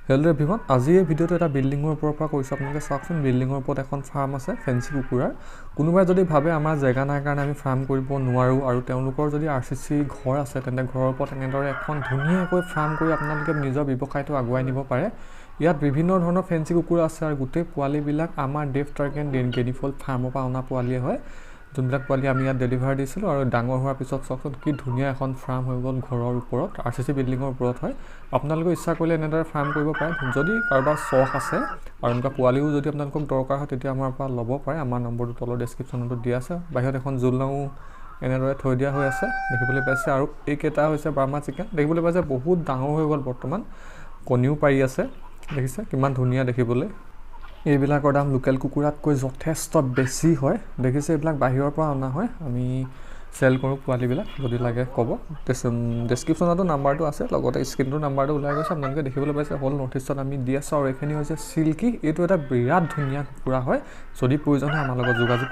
Hello' everyone, আজি এই ভিডিঅ'টো এটা বিল্ডিঙৰ ওপৰৰ পৰা কৰিছোঁ। আপোনালোকে চাওকচোন, বিল্ডিঙৰ ওপৰত এখন ফাৰ্ম আছে ফেঞ্চি কুকুৰাৰ। কোনোবাই যদি ভাবে আমাৰ জেগা নাই কাৰণে আমি ফাৰ্ম কৰিব নোৱাৰোঁ আৰু তেওঁলোকৰ যদি RCC ঘৰ আছে, তেন্তে ঘৰৰ ওপৰত এনেদৰে এখন ধুনীয়াকৈ ফাৰ্ম কৰি আপোনালোকে নিজৰ ব্যৱসায়টো আগুৱাই নিব পাৰে। ইয়াত বিভিন্ন ধৰণৰ ফেঞ্চি কুকুৰা আছে আৰু গোটেই পোৱালিবিলাক আমাৰ ডেফ টাৰ্গেন গেনিফল ফাৰ্মৰ পৰা অনা পোৱালিয়ে হয়। যোনবিলাক পোৱালি আমি ইয়াত ডেলিভাৰ দিছিলোঁ আৰু ডাঙৰ হোৱাৰ পিছত চাওকচোন কি ধুনীয়া এখন ফাৰ্ম হৈ গ'ল ঘৰৰ ওপৰত, RCC বিল্ডিঙৰ ওপৰত হয়। আপোনালোকে ইচ্ছা কৰিলে এনেদৰে ফাৰ্ম কৰিব পাৰে। যদি কাৰোবাৰ চখ আছে আৰু এনেকুৱা পোৱালিও যদি আপোনালোকক দৰকাৰ হয়, তেতিয়া আমাৰ পৰা ল'ব পাৰে। আমাৰ নম্বৰটো তলৰ ডেছক্ৰিপশ্যনতো দিয়া আছে। বাহিৰত এখন জোলনাও এনেদৰে থৈ দিয়া হৈ আছে, দেখিবলৈ পাইছে। আৰু এইকেইটা হৈছে বাৰ্মা চিকেন, দেখিবলৈ পাইছে বহুত ডাঙৰ হৈ গ'ল বৰ্তমান, কণীও পাৰি আছে। দেখিছে কিমান ধুনীয়া দেখিবলৈ। এইবিলাকৰ দাম লোকেল কুকুৰাতকৈ যথেষ্ট বেছি হয়। দেখিছে এইবিলাক বাহিৰৰ পৰা অনা হয়, আমি চেল কৰোঁ পোৱালিবিলাক। যদি লাগে ক'ব, ডেছক্ৰিপশ্যনতো নাম্বাৰটো আছে, লগতে স্ক্ৰীণটোৰ নাম্বাৰটো ওলাই গৈছে। আপোনালোকে দেখিবলৈ পাইছে হ'ল নৰ্থ ইষ্টত আমি দি আছোঁ। আৰু এইখিনি হৈছে চিল্কি, এইটো এটা বিৰাট ধুনীয়া কুকুৰা হয়। যদি প্ৰয়োজন হয় আমাৰ লগত যোগাযোগ